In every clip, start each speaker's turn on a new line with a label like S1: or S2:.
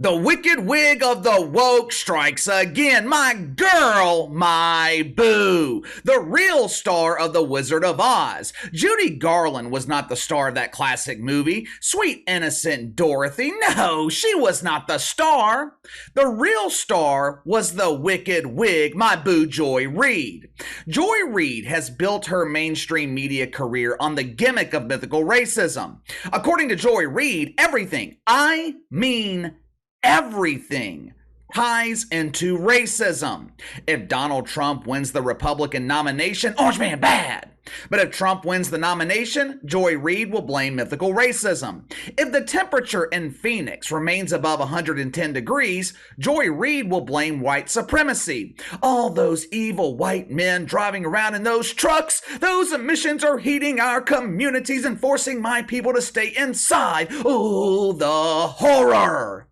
S1: The wicked wig of the woke strikes again. My girl, my boo. The real star of The Wizard of Oz. Judy Garland was not the star of that classic movie. Sweet innocent Dorothy. No, she was not the star. The real star was the wicked wig, my boo Joy Reid. Joy Reid has built her mainstream media career on the gimmick of mythical racism. According to Joy Reid, everything, I mean everything, ties into racism. If Donald Trump wins the Republican nomination, Orange Man bad. But if Trump wins the nomination, Joy Reid will blame mythical racism. If the temperature in Phoenix remains above 110 degrees, Joy Reid will blame white supremacy. All those evil white men driving around in those trucks, those emissions are heating our communities and forcing my people to stay inside. Ooh, the horror.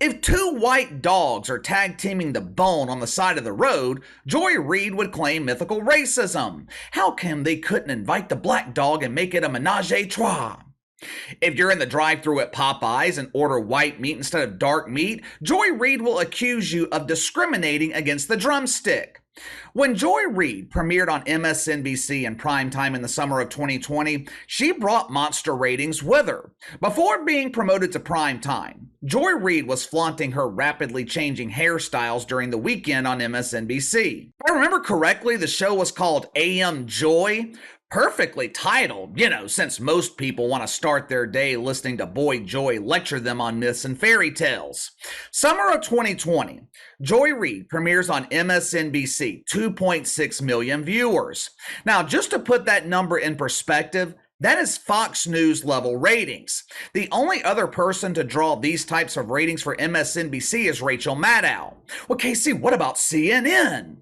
S1: If two white dogs are tag teaming the bone on the side of the road, Joy Reid would claim mythical racism. How come they couldn't invite the black dog and make it a menage a trois? If you're in the drive-thru at Popeyes and order white meat instead of dark meat, Joy Reid will accuse you of discriminating against the drumstick. When Joy Reid premiered on MSNBC and Primetime in the summer of 2020, she brought monster ratings with her. Before being promoted to Primetime, Joy Reid was flaunting her rapidly changing hairstyles during the weekend on MSNBC. If I remember correctly, the show was called AM Joy. Perfectly titled, since most people want to start their day listening to Boy Joy lecture them on myths and fairy tales. Summer of 2020, Joy Reid premieres on MSNBC, 2.6 million viewers. Now, just to put that number in perspective, that is Fox News level ratings. The only other person to draw these types of ratings for MSNBC is Rachel Maddow. Well, Casey, what about CNN?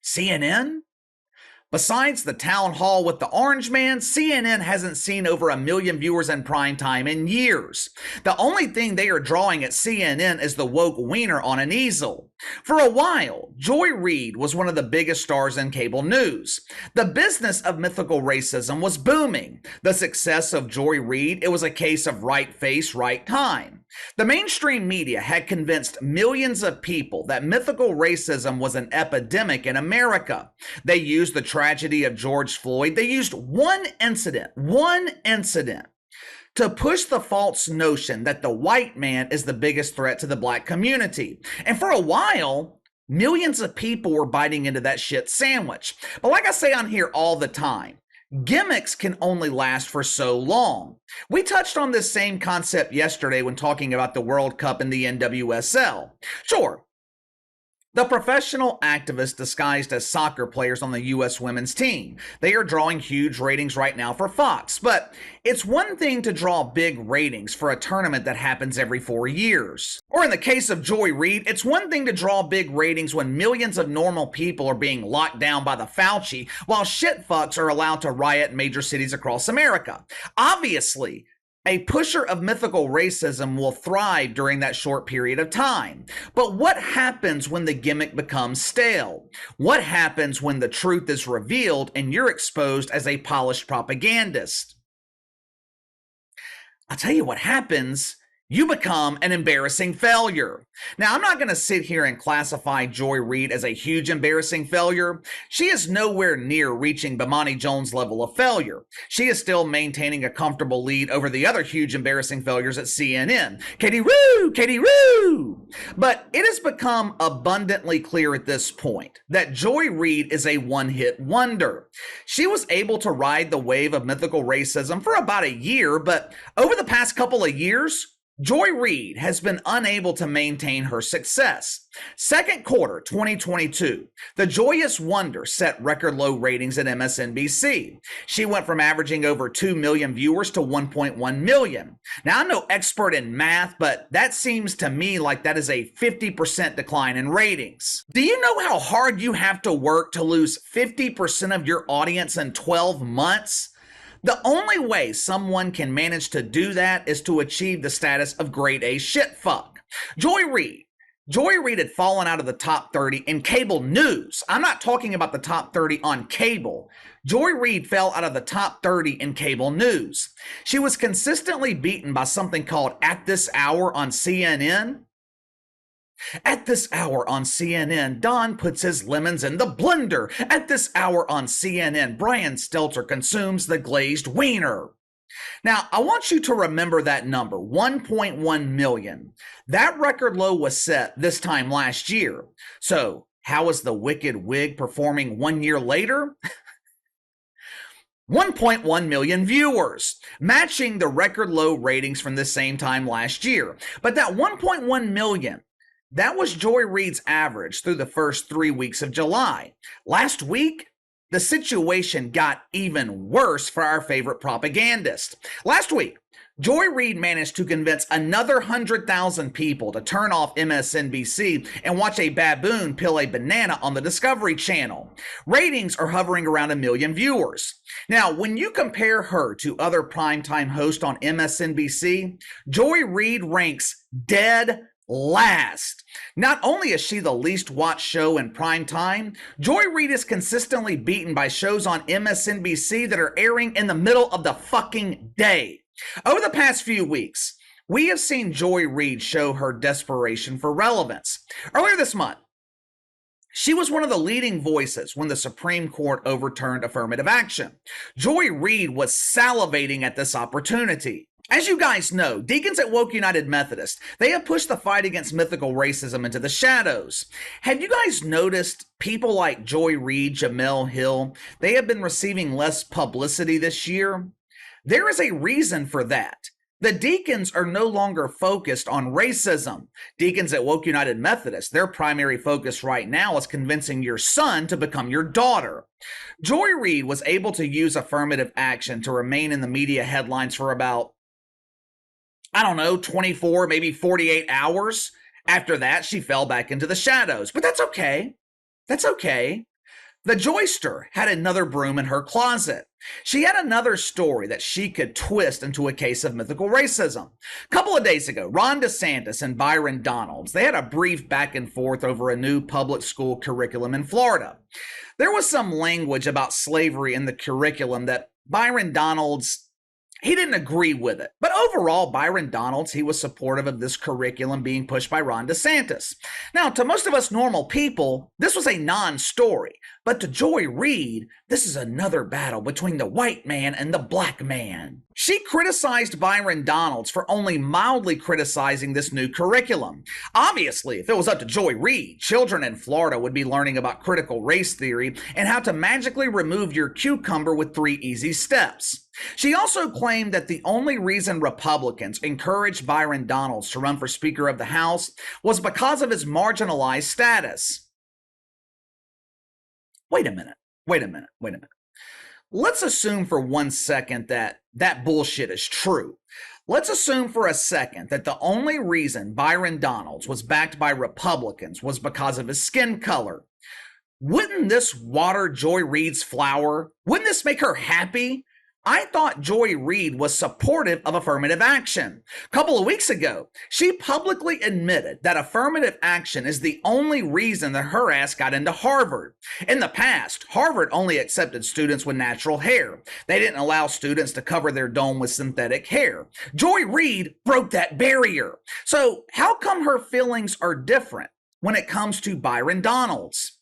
S1: CNN? Besides the town hall with the Orange Man, CNN hasn't seen over 1 million viewers in prime time in years. The only thing they are drawing at CNN is the woke wiener on an easel. For a while, Joy Reid was one of the biggest stars in cable news. The business of mythical racism was booming. The success of Joy Reid, it was a case of right face, right time. The mainstream media had convinced millions of people that mythical racism was an epidemic in America. They used the tragedy of George Floyd. They used one incident to push the false notion that the white man is the biggest threat to the black community. And for a while, millions of people were biting into that shit sandwich. But like I say on here all the time, gimmicks can only last for so long. We touched on this same concept yesterday when talking about the World Cup and the NWSL. Sure, the professional activists disguised as soccer players on the U.S. women's team. They are drawing huge ratings right now for Fox, but it's one thing to draw big ratings for a tournament that happens every 4 years. Or in the case of Joy Reid, it's one thing to draw big ratings when millions of normal people are being locked down by the Fauci, while shitfucks are allowed to riot in major cities across America. Obviously, a pusher of mythical racism will thrive during that short period of time. But what happens when the gimmick becomes stale? What happens when the truth is revealed and you're exposed as a polished propagandist? I'll tell you what happens. You become an embarrassing failure. Now, I'm not going to sit here and classify Joy Reid as a huge embarrassing failure. She is nowhere near reaching Bomani Jones' level of failure. She is still maintaining a comfortable lead over the other huge embarrassing failures at CNN. Katie Roo! Katie Roo! But it has become abundantly clear at this point that Joy Reid is a one-hit wonder. She was able to ride the wave of mythical racism for about a year, but over the past couple of years, Joy Reid has been unable to maintain her success. Second quarter 2022, the Joyous Wonder set record low ratings at MSNBC. She went from averaging over 2 million viewers to 1.1 million. Now, I'm no expert in math, but that seems to me like that is a 50% decline in ratings. Do you know how hard you have to work to lose 50% of your audience in 12 months? The only way someone can manage to do that is to achieve the status of grade A shitfuck. Joy Reid, Joy Reid had fallen out of the top 30 in cable news. I'm not talking about the top 30 on cable. Joy Reid fell out of the top 30 in cable news. She was consistently beaten by something called At This Hour on CNN. At this hour on CNN, Don puts his lemons in the blender. At this hour on CNN, Brian Stelter consumes the glazed wiener. Now, I want you to remember that number, 1.1 million. That record low was set this time last year. So, how is the Wicked Wig performing 1 year later? 1.1 million viewers, matching the record low ratings from the same time last year. But that 1.1 million, that was Joy Reid's average through the first 3 weeks of July. Last week, the situation got even worse for our favorite propagandist. Last week, Joy Reid managed to convince another 100,000 people to turn off MSNBC and watch a baboon peel a banana on the Discovery Channel. Ratings are hovering around 1 million viewers. Now, when you compare her to other primetime hosts on MSNBC, Joy Reid ranks dead last. Not only is she the least watched show in prime time, Joy Reid is consistently beaten by shows on MSNBC that are airing in the middle of the fucking day. Over the past few weeks, we have seen Joy Reid show her desperation for relevance. Earlier this month, she was one of the leading voices when the Supreme Court overturned affirmative action. Joy Reid was salivating at this opportunity. As you guys know, deacons at Woke United Methodist, they have pushed the fight against mythical racism into the shadows. Have you guys noticed people like Joy Reid, Jamel Hill, they have been receiving less publicity this year? There is a reason for that. The deacons are no longer focused on racism. Deacons at Woke United Methodist, their primary focus right now is convincing your son to become your daughter. Joy Reid was able to use affirmative action to remain in the media headlines for about 24, maybe 48 hours. After that, she fell back into the shadows. But that's okay. That's okay. The Joyster had another broom in her closet. She had another story that she could twist into a case of mythical racism. A couple of days ago, Ron DeSantis and Byron Donalds, they had a brief back and forth over a new public school curriculum in Florida. There was some language about slavery in the curriculum that Byron Donalds, he didn't agree with it. But overall, Byron Donalds, he was supportive of this curriculum being pushed by Ron DeSantis. Now, to most of us normal people, this was a non-story. But to Joy Reid, this is another battle between the white man and the black man. She criticized Byron Donalds for only mildly criticizing this new curriculum. Obviously, if it was up to Joy Reid, children in Florida would be learning about critical race theory and how to magically remove your cucumber with 3 easy steps. She also claimed that the only reason Republicans encouraged Byron Donalds to run for Speaker of the House was because of his marginalized status. Wait a minute. Let's assume for 1 second that that bullshit is true. Let's assume for a second that the only reason Byron Donalds was backed by Republicans was because of his skin color. Wouldn't this water Joy Reid's flower? Wouldn't this make her happy? I thought Joy Reid was supportive of affirmative action. A couple of weeks ago, she publicly admitted that affirmative action is the only reason that her ass got into Harvard. In the past, Harvard only accepted students with natural hair. They didn't allow students to cover their dome with synthetic hair. Joy Reid broke that barrier. So how come her feelings are different when it comes to Byron Donalds?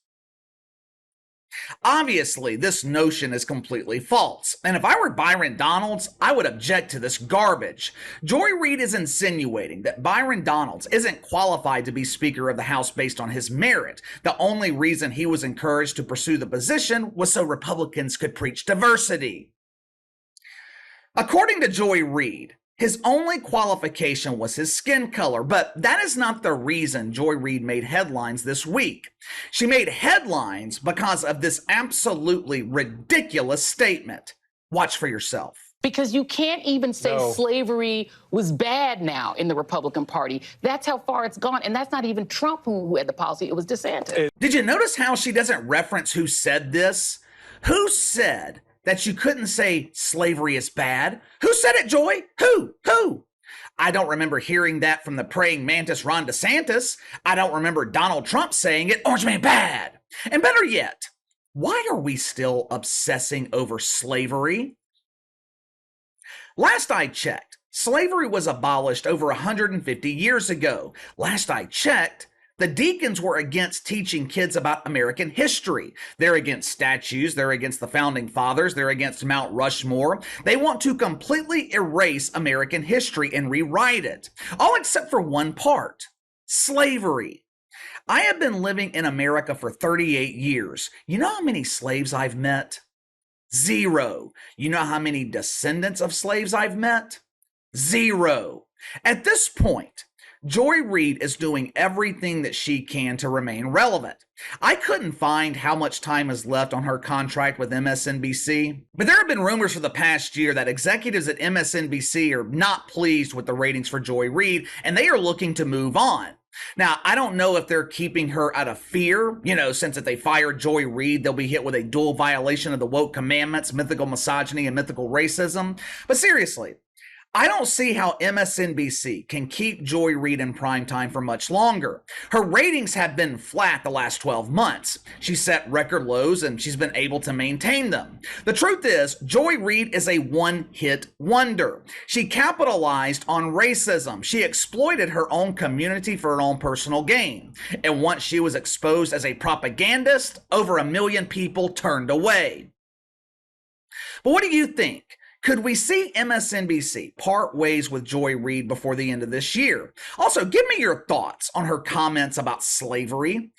S1: Obviously, this notion is completely false, and if I were Byron Donalds, I would object to this garbage. Joy Reid is insinuating that Byron Donalds isn't qualified to be Speaker of the House based on his merit. The only reason he was encouraged to pursue the position was so Republicans could preach diversity. According to Joy Reid, his only qualification was his skin color, but that is not the reason Joy Reid made headlines this week. She made headlines because of this absolutely ridiculous statement. Watch for yourself.
S2: Because you can't even say slavery was bad now in the Republican Party. That's how far it's gone. And that's not even Trump who had the policy. It was DeSantis.
S1: Did you notice how she doesn't reference who said this? Who said that you couldn't say slavery is bad? Who said it, Joy? Who? I don't remember hearing that from the praying mantis Ron DeSantis. I don't remember Donald Trump saying it. Orange man bad. And better yet, why are we still obsessing over slavery? Last I checked, slavery was abolished over 150 years ago. Last I checked, the deacons were against teaching kids about American history. They're against statues. They're against the founding fathers. They're against Mount Rushmore. They want to completely erase American history and rewrite it, all except for one part: slavery. I have been living in America for 38 years. You know how many slaves I've met? Zero. You know how many descendants of slaves I've met? Zero. At this point, Joy Reid is doing everything that she can to remain relevant. I couldn't find how much time is left on her contract with MSNBC, but there have been rumors for the past year that executives at MSNBC are not pleased with the ratings for Joy Reid, and they are looking to move on. Now, I don't know if they're keeping her out of fear, since if they fire Joy Reid, they'll be hit with a dual violation of the woke commandments, mythical misogyny, and mythical racism. But seriously, I don't see how MSNBC can keep Joy Reid in primetime for much longer. Her ratings have been flat the last 12 months. She set record lows and she's been able to maintain them. The truth is, Joy Reid is a one-hit wonder. She capitalized on racism. She exploited her own community for her own personal gain. And once she was exposed as a propagandist, over 1 million people turned away. But what do you think? Could we see MSNBC part ways with Joy Reid before the end of this year? Also, give me your thoughts on her comments about slavery.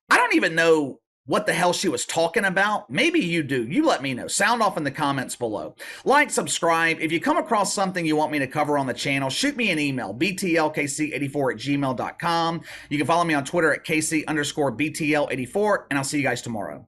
S1: I don't even know what the hell she was talking about. Maybe you do. You let me know. Sound off in the comments below. Like, subscribe. If you come across something you want me to cover on the channel, shoot me an email, btlkc84@gmail.com. You can follow me on Twitter at kc_btl84, and I'll see you guys tomorrow.